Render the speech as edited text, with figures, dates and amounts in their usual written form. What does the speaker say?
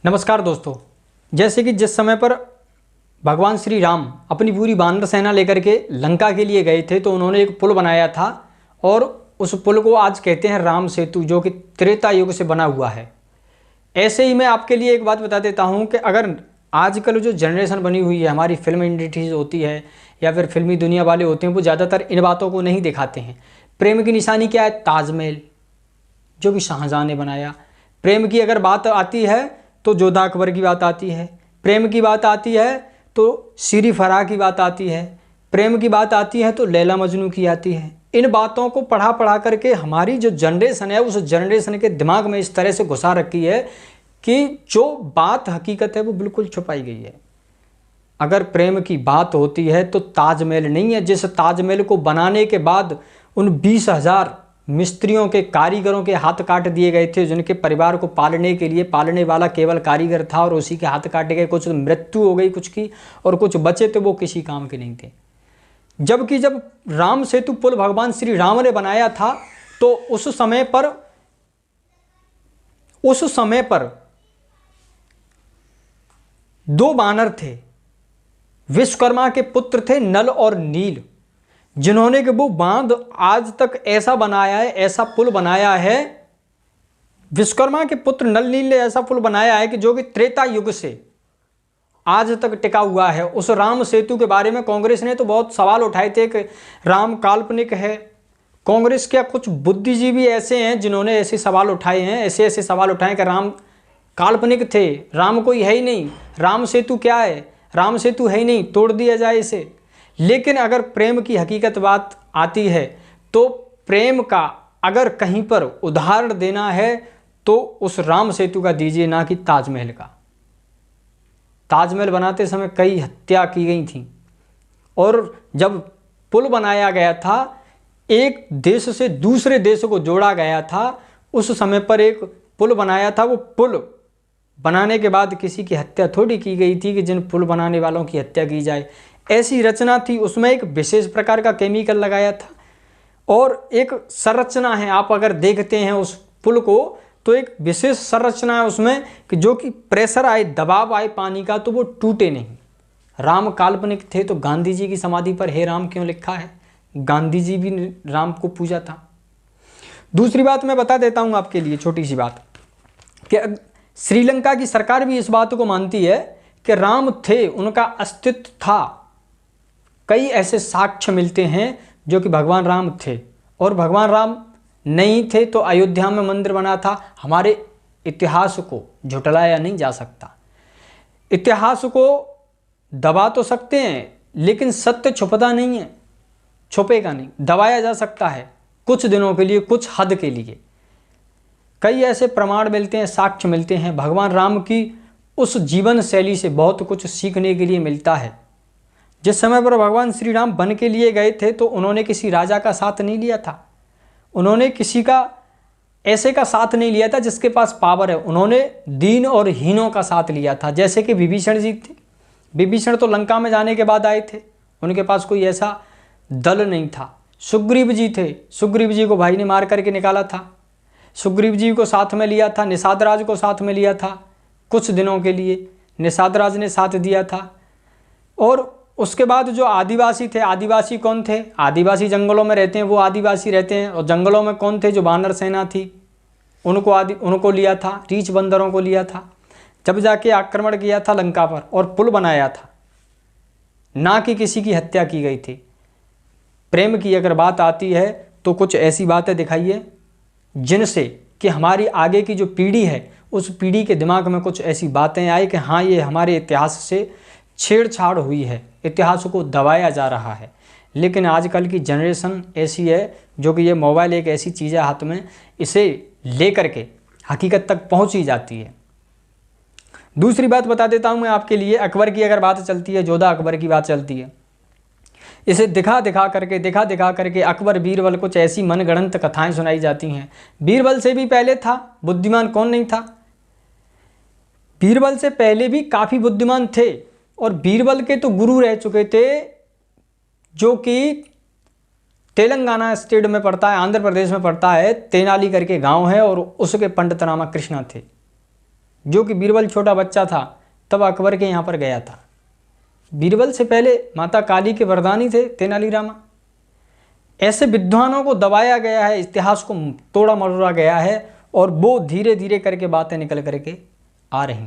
नमस्कार दोस्तों। जैसे कि जिस समय पर भगवान श्री राम अपनी पूरी वानर सेना लेकर के लंका के लिए गए थे तो उन्होंने एक पुल बनाया था और उस पुल को आज कहते हैं राम सेतु, जो कि त्रेता युग से बना हुआ है। ऐसे ही मैं आपके लिए एक बात बता देता हूं कि अगर आजकल जो जनरेशन बनी हुई है, हमारी फिल्म इंडस्ट्रीज होती है या फिर फिल्मी दुनिया वाले होते हैं, वो ज़्यादातर इन बातों को नहीं दिखाते हैं। प्रेम की निशानी क्या है? ताजमहल, जो कि शाहजहां ने बनाया। प्रेम की अगर बात आती है तो जोधा अकबर की बात आती है। प्रेम की बात आती है तो सीरी फराह की बात आती है। प्रेम की बात आती है तो लैला मजनू की आती है। इन बातों को पढ़ा करके हमारी जो जनरेशन है उस जनरेशन के दिमाग में इस तरह से घुसा रखी है कि जो बात हकीकत है वो बिल्कुल छुपाई गई है। अगर प्रेम की बात होती है तो ताजमहल नहीं है, जिस ताजमहल को बनाने के बाद उन 20,000 मिस्त्रियों के, कारीगरों के हाथ काट दिए गए थे, जिनके परिवार को पालने के लिए पालने वाला केवल कारीगर था और उसी के हाथ काटे गए। कुछ मृत्यु हो गई कुछ की, और कुछ बचे थे वो किसी काम के नहीं थे। जबकि जब राम सेतु पुल भगवान श्री राम ने बनाया था तो उस समय पर दो वानर थे, विश्वकर्मा के पुत्र थे नल और नील, जिन्होंने कि वो बांध आज तक ऐसा बनाया है, ऐसा पुल बनाया है। विश्वकर्मा के पुत्र नल नील ने ऐसा पुल बनाया है कि जो कि त्रेता युग से आज तक टिका हुआ है। उस राम सेतु के बारे में कांग्रेस ने तो बहुत सवाल उठाए थे कि राम काल्पनिक है। कांग्रेस के कुछ बुद्धिजीवी ऐसे हैं जिन्होंने ऐसे सवाल उठाए हैं, ऐसे सवाल उठाए कि राम काल्पनिक थे, राम कोई है ही नहीं, राम सेतु क्या है, राम सेतु है ही नहीं, तोड़ दिया जाए इसे। लेकिन अगर प्रेम की हकीकत बात आती है तो प्रेम का अगर कहीं पर उदाहरण देना है तो उस राम सेतु का दीजिए, ना कि ताजमहल का। ताजमहल बनाते समय कई हत्या की गई थी, और जब पुल बनाया गया था, एक देश से दूसरे देश को जोड़ा गया था, उस समय पर एक पुल बनाया था। वो पुल बनाने के बाद किसी की हत्या थोड़ी की गई थी कि जिन पुल बनाने वालों की हत्या की जाए। ऐसी रचना थी, उसमें एक विशेष प्रकार का केमिकल लगाया था और एक संरचना है। आप अगर देखते हैं उस पुल को तो एक विशेष संरचना है उसमें कि जो कि प्रेशर आए, दबाव आए पानी का तो वो टूटे नहीं। राम काल्पनिक थे तो गांधी जी की समाधि पर हे राम क्यों लिखा है? गांधी जी भी राम को पूजा था। दूसरी बात मैं बता देता हूं आपके लिए, छोटी सी बात, कि श्रीलंका की सरकार भी इस बात को मानती है कि राम थे, उनका अस्तित्व था। कई ऐसे साक्ष्य मिलते हैं जो कि भगवान राम थे, और भगवान राम नहीं थे तो अयोध्या में मंदिर बना था। हमारे इतिहास को झुटलाया नहीं जा सकता। इतिहास को दबा तो सकते हैं लेकिन सत्य छुपता नहीं है, छुपेगा नहीं। दबाया जा सकता है कुछ दिनों के लिए, कुछ हद के लिए। कई ऐसे प्रमाण मिलते हैं, साक्ष्य मिलते हैं। भगवान राम की उस जीवन शैली से बहुत कुछ सीखने के लिए मिलता है। जिस समय पर भगवान श्री राम वन के लिए गए थे तो उन्होंने किसी राजा का साथ नहीं लिया था, उन्होंने किसी का ऐसे का साथ नहीं लिया था जिसके पास पावर है। उन्होंने दीन और हीनों का साथ लिया था। जैसे कि विभीषण जी थे। विभीषण तो लंका में जाने के बाद आए थे, उनके पास कोई ऐसा दल नहीं था। सुग्रीव जी थे, सुग्रीव जी को भाई ने मार करके निकाला था। सुग्रीव जी को साथ में लिया था, निषाद राज को साथ में लिया था कुछ दिनों के लिए, निषाद राज ने साथ दिया था। और उसके बाद जो आदिवासी थे, आदिवासी कौन थे? आदिवासी जंगलों में रहते हैं, वो आदिवासी रहते हैं। और जंगलों में कौन थे? जो वानर सेना थी, उनको लिया था, रीछ बंदरों को लिया था। जब जाके आक्रमण किया था लंका पर और पुल बनाया था, ना कि किसी की हत्या की गई थी। प्रेम की अगर बात आती है तो कुछ ऐसी बातें दिखाइए जिनसे कि हमारी आगे की जो पीढ़ी है उस पीढ़ी के दिमाग में कुछ ऐसी बातें आए कि हाँ, ये हमारे इतिहास से छेड़छाड़ हुई है, इतिहास को दबाया जा रहा है। लेकिन आजकल की जनरेशन ऐसी है जो कि ये मोबाइल एक ऐसी चीज़ है हाथ में, इसे लेकर के हकीकत तक पहुंच ही जाती है। दूसरी बात बता देता हूं मैं आपके लिए। अकबर की अगर बात चलती है, जोधा अकबर की बात चलती है, इसे दिखा दिखा करके अकबर बीरबल कुछ ऐसी मनगढ़ंत कथाएं सुनाई जाती हैं। बीरबल से भी पहले था, बुद्धिमान कौन नहीं था? बीरबल से पहले भी काफ़ी बुद्धिमान थे, और बीरबल के तो गुरु रह चुके थे, जो कि तेलंगाना स्टेट में पड़ता है, आंध्र प्रदेश में पड़ता है। तेनाली करके गांव है और उसके पंडित रामा कृष्णा थे। जो कि बीरबल छोटा बच्चा था तब अकबर के यहाँ पर गया था। बीरबल से पहले माता काली के वरदानी थे तेनालीरामा। ऐसे विद्वानों को दबाया गया है, इतिहास को तोड़ा मरोड़ा गया है और वो धीरे धीरे करके बातें निकल करके आ रही।